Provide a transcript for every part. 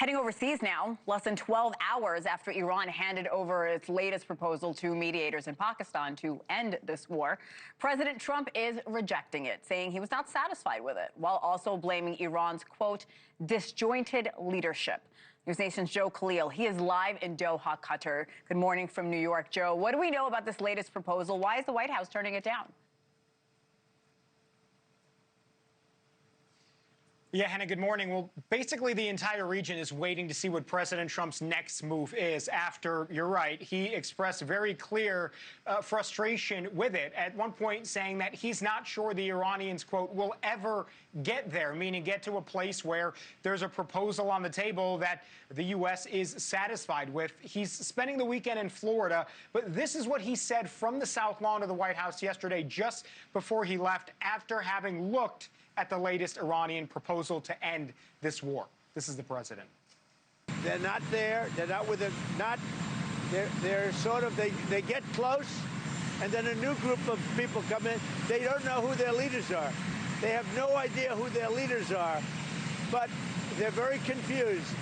Heading overseas now, less than 12 hours after Iran handed over its latest proposal to mediators in Pakistan to end this war, President Trump is rejecting it, saying he was not satisfied with it, while also blaming Iran's, quote, disjointed leadership. NewsNation's Joe Khalil, he is live in Doha, Qatar. Good morning from New York. Joe, what do we know about this latest proposal? Why is the White House turning it down? Yeah, Hannah, good morning. Well, basically, the entire region is waiting to see what President Trump's next move is after, you're right, he expressed very clear frustration with it, at one point saying that he's not sure the Iranians, quote, will ever get there, meaning get to a place where there's a proposal on the table that the U.S. is satisfied with. He's spending the weekend in Florida, but this is what he said from the South Lawn of the White House yesterday, just before he left, after having looked at the latest Iranian proposal to end this war. This is the president. They're not there. They're not with it. They're sort of, they get close, and then a new group of people come in. They don't know who their leaders are. They have no idea who their leaders are, but they're very confused.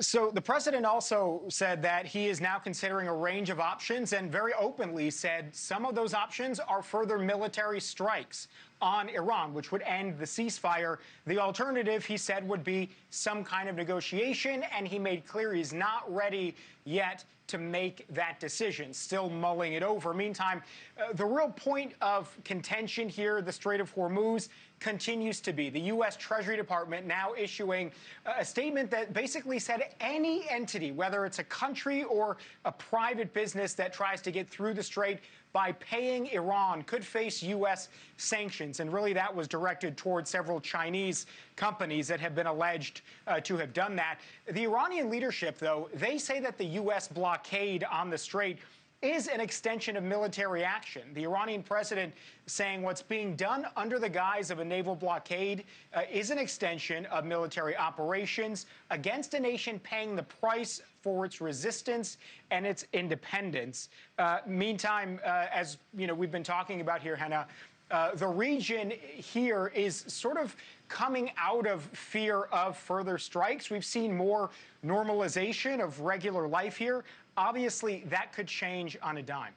So the president also said that he is now considering a range of options and very openly said some of those options are further military strikes on Iran, which would end the ceasefire. The alternative, he said, would be some kind of negotiation, and he made clear he's not ready yet to make that decision, still mulling it over. Meantime, the real point of contention here, the Strait of Hormuz, continues to be the U.S. Treasury Department now issuing a statement that basically said any entity, whether it's a country or a private business that tries to get through the strait by paying Iran, could face U.S. sanctions. And really that was directed towards several Chinese companies that have been alleged to have done that. The Iranian leadership, though, they say that the U.S. blockade on the strait is an extension of military action. The Iranian president saying what's being done under the guise of a naval blockade is an extension of military operations against a nation paying the price for its resistance and its independence. Meantime, as you know, we've been talking about here, Hannah, the region here is sort of coming out of fear of further strikes. We've seen more normalization of regular life here. Obviously, that could change on a dime.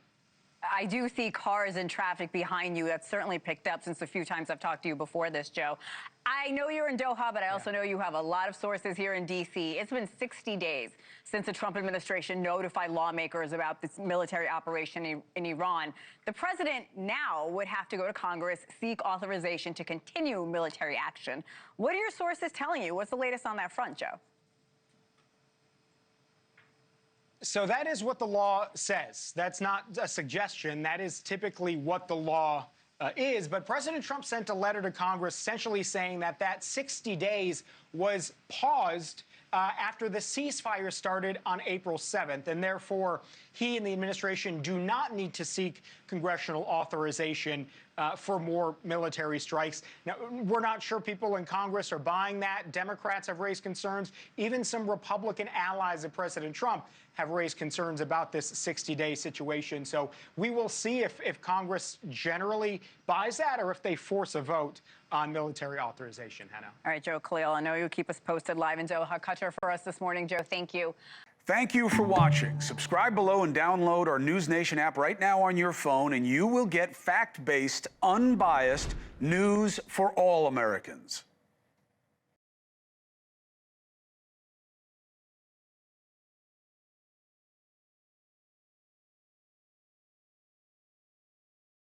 I do see cars and traffic behind you. That's certainly picked up since the few times I've talked to you before this, Joe. I know you're in Doha, but I also know you have a lot of sources here in D.C. It's been 60 days since the Trump administration notified lawmakers about this military operation in Iran. The president now would have to go to Congress, seek authorization to continue military action. What are your sources telling you? What's the latest on that front, Joe? So that is what the law says. That's not a suggestion. That is typically what the law is. But President Trump sent a letter to Congress essentially saying that that 60 days was paused after the ceasefire started on April 7th, and therefore he and the administration do not need to seek congressional authorization for more military strikes. Now, we're not sure people in Congress are buying that. Democrats have raised concerns. Even some Republican allies of President Trump have raised concerns about this 60-day situation. So we will see if Congress generally buys that or if they force a vote on military authorization, Hannah. All right, Joe Khalil, I know you'll keep us posted live in Doha, Qatar for us this morning. Joe, thank you. Thank you for watching. Subscribe below and download our NewsNation app right now on your phone, and you will get fact-based, unbiased news for all Americans.